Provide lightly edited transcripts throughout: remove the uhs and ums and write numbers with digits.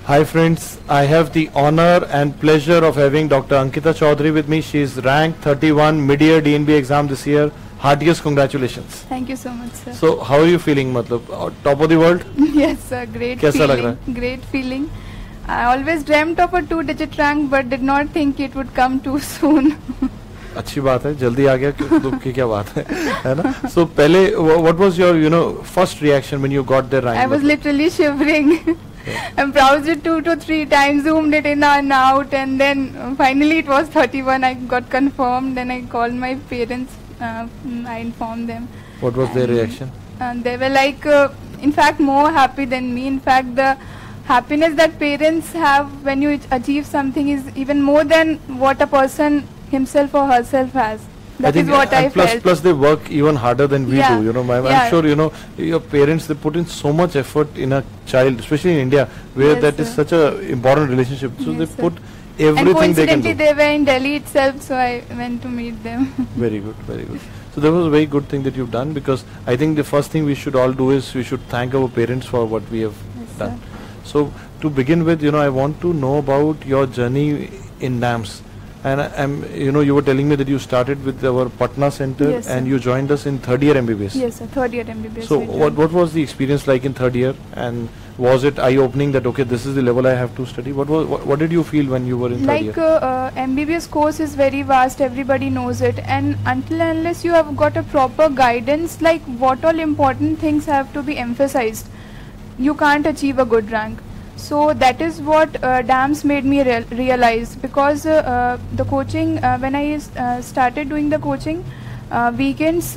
Hi friends, I have the honor and pleasure of having Dr. Ankita Chaudhary with me. She is ranked 31 mid-year DNB exam this year. Heartiest congratulations. Thank you so much, sir. So how are you feeling? मतलब top of the world? Yes, sir. Great कैसा feeling. लग रहा है? Great feeling. I always dreamt of a 2-digit rank, but did not think it would come too soon. अच्छी बात है, जल्दी आ गया, दुख की क्या बात है ना? So पहले what was your first reaction when you got the rank? I was literally shivering. I browsed it 2 to 3 times, zoomed it in and out, and then finally it was 31. I got confirmed. Then I called my parents. I informed them. What was their reaction? They were like, in fact, more happy than me. In fact, the happiness that parents have when you achieve something is even more than what a person himself or herself has. That is what I felt. Plus they work even harder than we do. I'm sure your parents, they put in so much effort in a child, especially in India, where that is such a important relationship. So they put everything they can do. And coincidentally, they were in Delhi itself, so I went to meet them. Very good, very good. So that was a very good thing that you've done, because I think the first thing we should all do is we should thank our parents for what we have done. So to begin with, I want to know about your journey in NAMS. And you were telling me that you started with our Patna center, and you joined us in third year MBBS. Yes, sir, third year MBBS. So what was the experience like in third year, and was it eye-opening that okay, this is the level I have to study? What did you feel when you were in third year? MBBS course is very vast, everybody knows it, and until and unless you have got a proper guidance, like what all important things have to be emphasized, you can't achieve a good rank. So that is what DAMS made me realize, because the coaching, when I started doing the coaching, weekends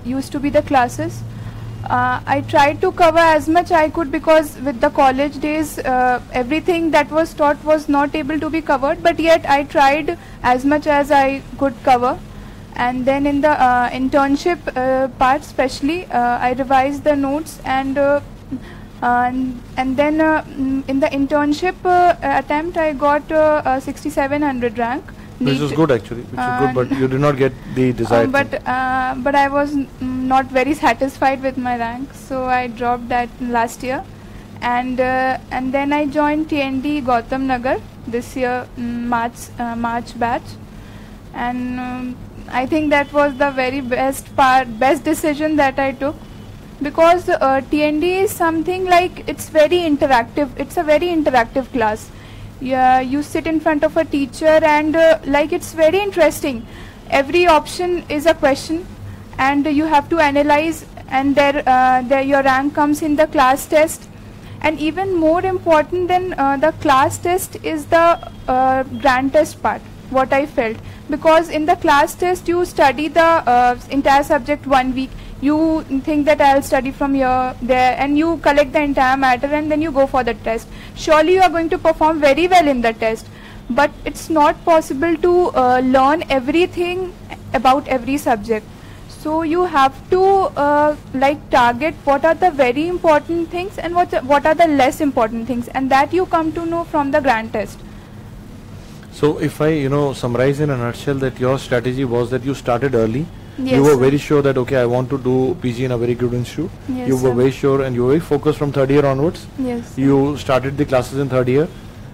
used to be the classes. I tried to cover as much I could, because with the college days, everything that was taught was not able to be covered, but yet I tried as much as I could cover. And then in the internship part especially, I revised the notes, and then in the internship attempt I got 6700 rank. Which is good actually, which is good, but you did not get the desired but I was not very satisfied with my rank, so I dropped that last year, and then I joined TND Gautam Nagar this year, March batch, and I think that was the very best decision that I took, because TND is something like, it's very interactive. It's a very interactive class. Yeah, you sit in front of a teacher, and like it's very interesting. Every option is a question, and you have to analyze, and there your rank comes in the class test. And even more important than the class test is the grand test part, what I felt, because in the class test you study the entire subject 1 week. You think that I'll study from here, there, and you collect the entire matter, and then you go for the test. Surely you are going to perform very well in the test, but it's not possible to learn everything about every subject. So you have to target what are the very important things and what are the less important things, and that you come to know from the grand test. So if I summarize in a nutshell, that your strategy was that you started early. Yes, you were very sure that okay, I want to do PG in a very good institute. Yes, you were very sure, and you were very focused from third year onwards. Yes, you started the classes in third year.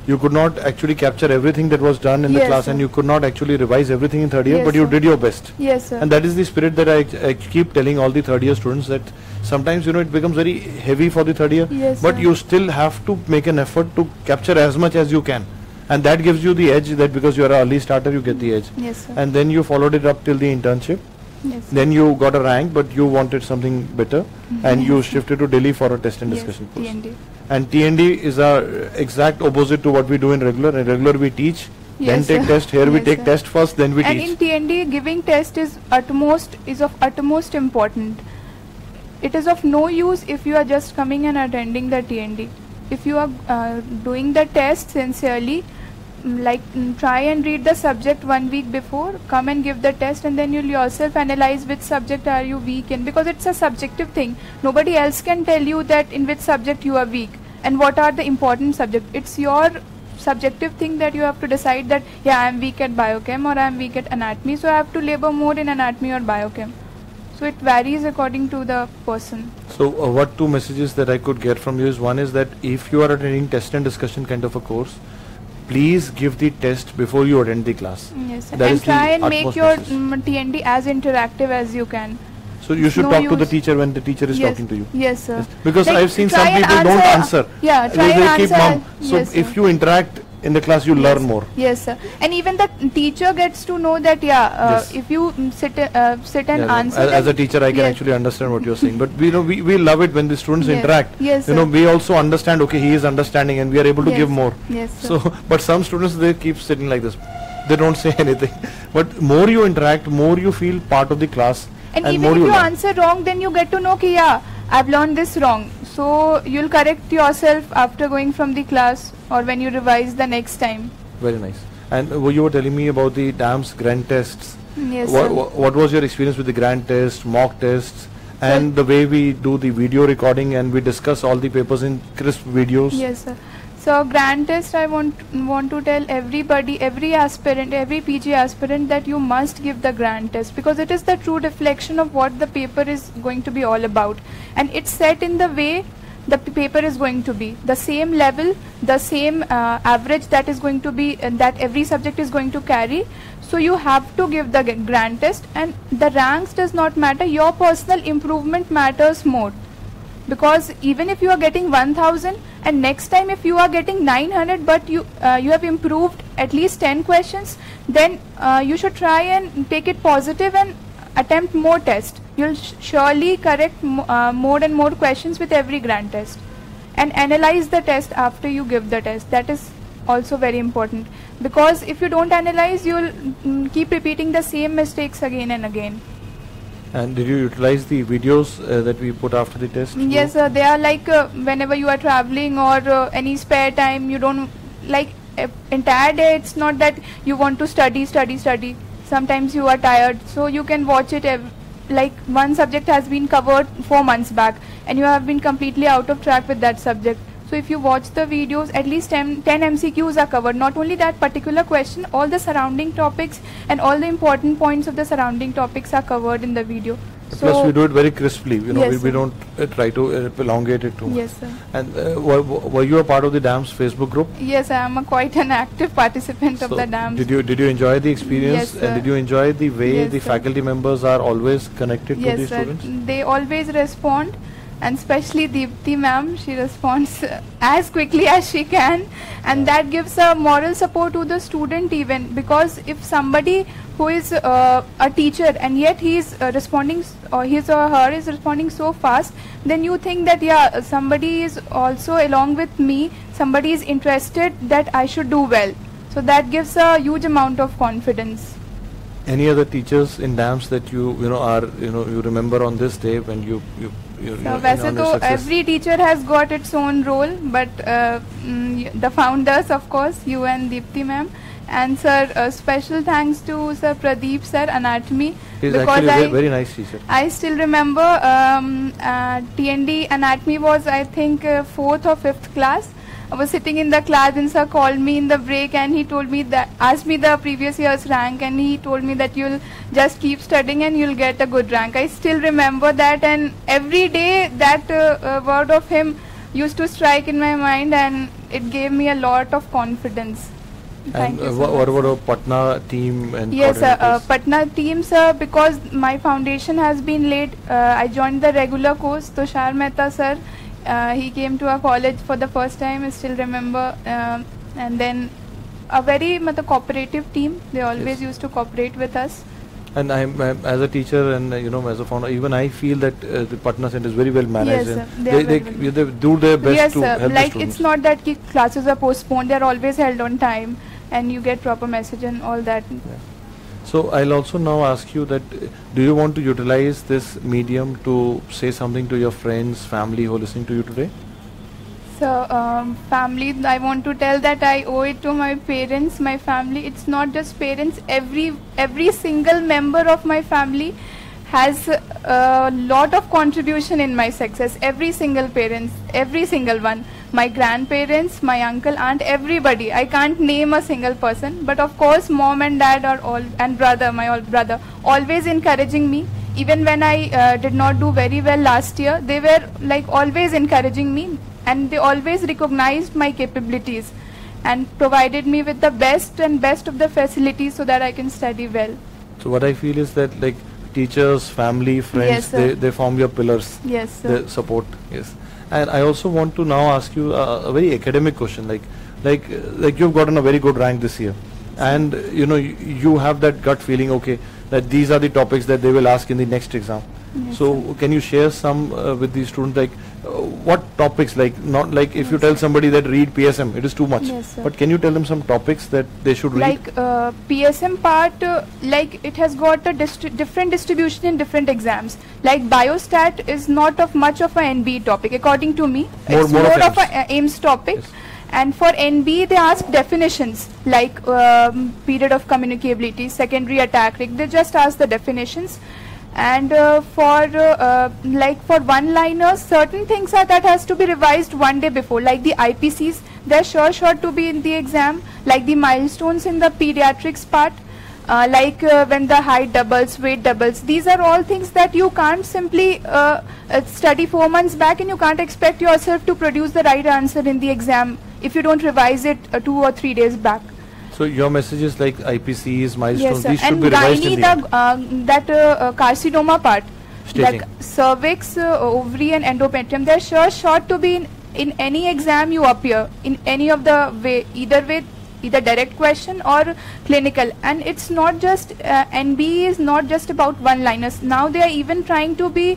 You could not actually capture everything that was done in the class, and you could not actually revise everything in third year, but you did your best. Yes, sir. And that is the spirit that I keep telling all the third year students, that sometimes it becomes very heavy for the third year, but you still have to make an effort to capture as much as you can. And that gives you the edge, that because you are an early starter, you get the edge. Yes, sir. And then you followed it up till the internship. Yes, then you got a rank, but you wanted something better, and you shifted to Delhi for a test and discussion course. TND. And TND is our exact opposite to what we do in regular. In regular we teach, then take test. Here we take test first, then we teach. And in TND, giving test is of utmost important. It is of no use if you are just coming and attending the TND. If you are doing the test sincerely, try and read the subject 1 week before, come and give the test, and then you'll yourself analyze which subject are you weak in, because it's a subjective thing. Nobody else can tell you that in which subject you are weak and what are the important subjects. It's your subjective thing that you have to decide that I'm weak at biochem or I'm weak at anatomy, so I have to labor more in anatomy or biochem. So it varies according to the person. So what two messages that I could get from you is, one is that if you are attending test and discussion kind of a course, please give the test before you attend the class. Yes, sir. That And is the try and make utmost your message. TND as interactive as you can. So you should no talk to the use. teacher when the teacher is Yes. talking to you. Yes, sir. Yes. Because Like, I've seen try some and people don't answer. Yeah, try They and keep answer. mum. So Yes, if sir. you interact in the class, you learn more. Yes, sir. And even the teacher gets to know that, Yes. if you sit and Yeah, answer. as a then- teacher, I can Yes. actually understand what you're saying. But we love it when the students Yes. interact. Yes, You know, sir. we also understand. Okay, he is understanding, and we are able to Yes. give more. Yes, sir. So, but some students, they keep sitting like this. They don't say anything. But more you interact, more you feel part of the class, And more even if you you learn. answer wrong, then you get to know ki I've learned this wrong. So you'll correct yourself after going from the class or when you revise the next time. Very nice. And you were telling me about the DAMS grand tests. Yes, What, sir. what was your experience with the grand test, mock tests, and the way we do the video recording and we discuss all the papers in crisp videos? Yes, sir. So grand test, I want to tell everybody, every aspirant, every PG aspirant, that you must give the grand test, because it is the true reflection of what the paper is going to be all about, and it's set in the way the paper is going to be, the same level, the same average that is going to be, that every subject is going to carry. So you have to give the grand test, and the ranks does not matter. Your personal improvement matters more. Because even if you are getting 1000 and next time if you are getting 900, but you have improved at least 10 questions, then you should try and take it positive and attempt more tests. You'll surely correct more and more questions with every grand test, and analyze the test after you give the test. That is also very important, because if you don't analyze, you'll keep repeating the same mistakes again and again. And did you utilize the videos that we put after the test? Yes, they are like whenever you are traveling or any spare time, you don't like entire day. It's not that you want to study. Sometimes you are tired, so you can watch it. Like one subject has been covered 4 months back, and you have been completely out of track with that subject. So if you watch the videos, at least 10 MCQs are covered. Not only that particular question, all the surrounding topics and all the important points of the surrounding topics are covered in the video. Plus we do it very crisply, you know, Yes, we sir. don't try to elongate it too much. Yes, sir. And were you a part of the DAMS Facebook group? Yes, I am quite an active participant of the DAMS. Did you enjoy the experience? Yes, And sir. did you enjoy the way Yes, the sir. faculty members are always connected to the Yes, sir. students? They always respond, and especially Deepti ma'am, she responds as quickly as she can, and that gives a moral support to the student even, because if somebody who is a teacher and yet he is responding, or his or her is responding so fast, then you think that somebody is also along with me, somebody is interested that I should do well. So that gives a huge amount of confidence. Any other teachers in DAMS that you remember on this day when you So वैसे तो every teacher has got its own role, but the founders, of course, you and Deepti ma'am, and sir, special thanks to Sir Pradeep sir, anatomy. He's because actually a very nice teacher. I still remember TND anatomy was, I think, 4th or 5th class. I was sitting in the class and sir called me in the break, and he told me that, asked me the previous year's rank, and he told me that you'll just keep studying and you'll get a good rank. I still remember that, and every day that word of him used to strike in my mind, and it gave me a lot of confidence. Thank And you so what much. about a Patna team and Yes, coordinators? Patna team, sir, because my foundation has been late, I joined the regular course. Tushar Mehta, sir, he came to our college for the first time, I still remember, and then a very cooperative team. They always used to cooperate with us. And I'm as a teacher and as a founder, even I feel that the Patna Center is very well managed. Yes, sir. And They are they very do their best Yes, to sir. help Like the students. it's not that classes are postponed; they are always held on time, and you get proper message and all that. So I'll also now ask you that do you want to utilize this medium to say something to your friends, family who are listening to you today? So family, I want to tell that I owe it to my parents, my family. It's not just parents. Every single member of my family has a lot of contribution in my success. Every single parents, every single one. My grandparents, my uncle, aunt, everybody. I can't name a single person, but of course, mom and dad are all, and brother, my brother, always encouraging me. even when I did not do very well last year, they were like always encouraging me, and they always recognized my capabilities and provided me with the best and best of the facilities so that I can study well. So what I feel is that like teachers, family, friends, Yes, sir. they form your pillars. Yes, sir. The support. Yes. And I also want to now ask you a very academic question. Like you've gotten a very good rank this year, and you know you have that gut feeling. Okay, that these are the topics that they will ask in the next exam. Yes, So sir. can you share some with the students, like what topics, like not like if you tell somebody that read PSM, it is too much. Yes, sir. But can you tell them some topics that they should read? Like PSM part, like it has got a different distribution in different exams. Like biostat is not of much of a NB topic, according to me. It's More more of of a AIMS topic. Yes. And for NB, they ask definitions like period of communicability, secondary attack rate. They just ask the definitions. And like for one-liners, certain things are that has to be revised one day before. Like the IPCs, they're sure to be in the exam. Like the milestones in the pediatrics part. Like when the height doubles, weight doubles. These are all things that you can't simply study 4 months back, and you can't expect yourself to produce the right answer in the exam if you don't revise it 2 or 3 days back. So your message is like IPCs, milestones, Yes, sir. these should And be revised gynae, in the end. carcinoma part, Staging. like cervix, ovary and endometrium, they're sure to be in any exam you appear, in any of the way, either direct question or clinical. And it's not just NB is not just about one-liners. Now they are even trying to be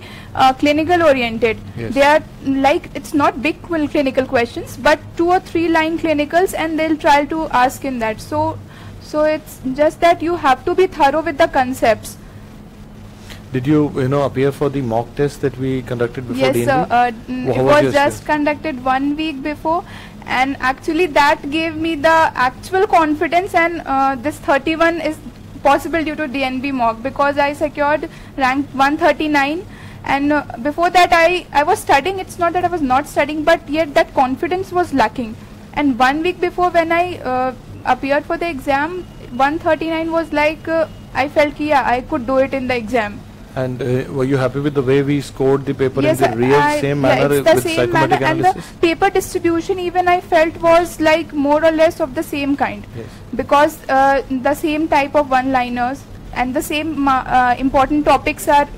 clinical oriented. Yes. They are like, it's not big clinical questions, but 2 or 3 line clinicals, and they'll try to ask in that. So it's just that you have to be thorough with the concepts. Did you appear for the mock test that we conducted before Yes, DNB? sir. How It was was your just experience? conducted 1 week before, and actually that gave me the actual confidence, and this 31 is possible due to DNB mock, because I secured rank 139, and before that I was studying. It's not that I was not studying, but yet that confidence was lacking. And 1 week before, when I appeared for the exam, 139 was like, I felt yeah, I could do it in the exam. And were you happy with the way we scored the paper Yes, in the real same manner it's the with same manner, psychometric and analysis? the paper distribution even I felt was like more or less of the same kind, Yes. because the same type of one-liners and the same important topics are.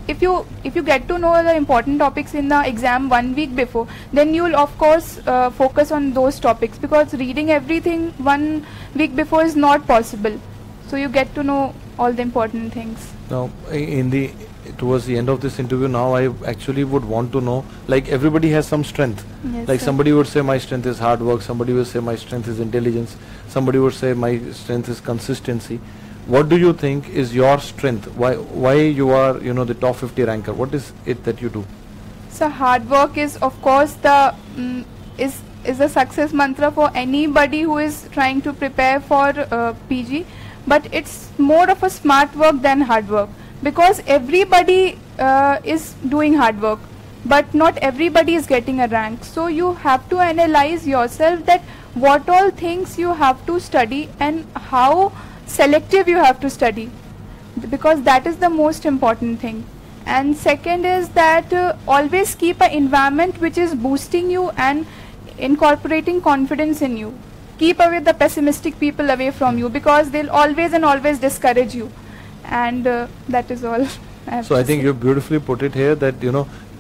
If you get to know the important topics in the exam 1 week before, then you will of course focus on those topics, because reading everything 1 week before is not possible. So you get to know all the important things. Now, towards the end of this interview, now I actually would want to know, like everybody has some strength. Yes, Like sir. somebody would say my strength is hard work, somebody would say my strength is intelligence, somebody would say my strength is consistency. What do you think is your strength? Why you are the top 50 ranker? What is it that you do? So hard work is of course the is a success mantra for anybody who is trying to prepare for PG, but it's more of a smart work than hard work, because everybody is doing hard work, but not everybody is getting a rank. So you have to analyze yourself that what all things you have to study and how selective you have to study, because that is the most important thing. And second is that always keep an environment which is boosting you and incorporating confidence in you. Keep away the pessimistic people away from you, because they'll always discourage you. And that is all. So I think you beautifully put it here that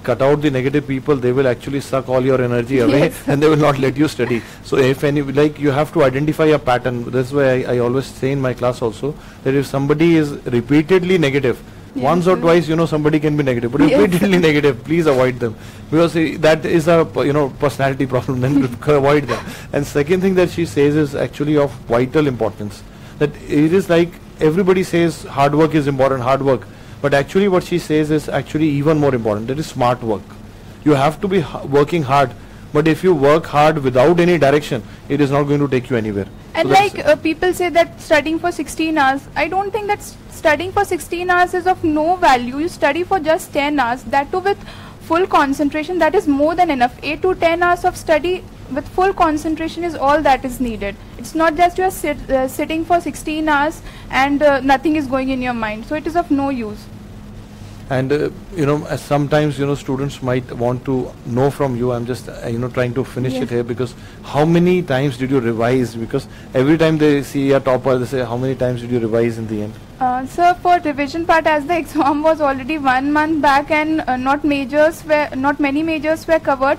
cut out the negative people, they will actually suck all your energy away. Yes. And they will not let you study. So if any, like you have to identify a pattern. That's why I always say in my class also that if somebody is repeatedly negative, Yes, once or sir. twice somebody can be negative, but Yes. repeatedly negative, please avoid them, because that is a personality problem. Then avoid them. And second thing that she says is actually of vital importance, that it is like everybody says hard work is important, hard work, but actually what she says is actually even more important, that is smart work. You have to be working hard, but if you work hard without any direction, it is not going to take you anywhere. And So that's like people say that studying for 16 hours, I don't think that studying for 16 hours is of no value. You study for just 10 hours, that too with full concentration, that is more than enough. 8 to 10 hours of study with full concentration is all that is needed. It's not just you are sitting for 16 hours and nothing is going in your mind, so it is of no use. And as sometimes students might want to know from you. I'm just trying to finish it here, because how many times did you revise? Because every time they see a topper, they say, how many times did you revise in the end? Sir, for revision part, as the exam was already 1 month back and not many majors were covered,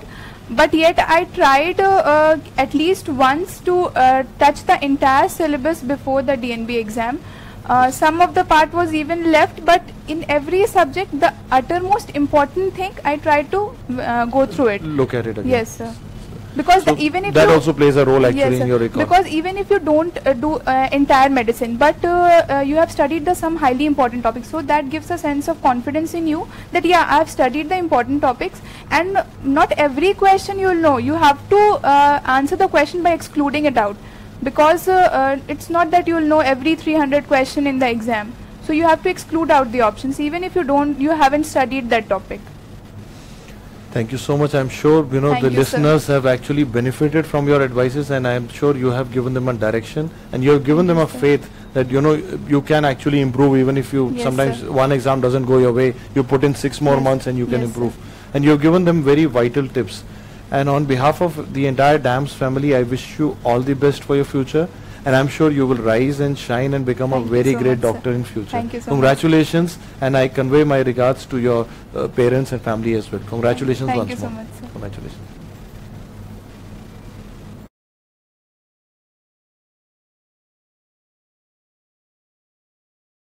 but yet I tried at least once to touch the entire syllabus before the DNB exam. Some of the part was even left, but in every subject, the uttermost important thing, I tried to go through it. Look at it again. Yes, sir. Because so even if that also plays a role actually in your record. Because even if you don't do entire medicine, but you have studied some highly important topics, so that gives a sense of confidence in you that yeah, I have studied the important topics, and not every question you will know. You have to answer the question by excluding it out, because it's not that you will know every 300 question in the exam. So you have to exclude out the options, even if you haven't studied that topic. Thank you so much. I'm sure the listeners have actually benefited from your advices, and I'm sure you have given them a direction, and you have given them a faith that you can actually improve, even if you sometimes one exam doesn't go your way. You put in 6 more months and you can improve. And you have given them very vital tips. And on behalf of the entire DAMS family, I wish you all the best for your future. And I'm sure you will rise and shine and become a very great doctor in future. Thank you so Congratulations, and I convey my regards to your parents and family as well. Congratulations once more. Thank you so much, sir. Congratulations.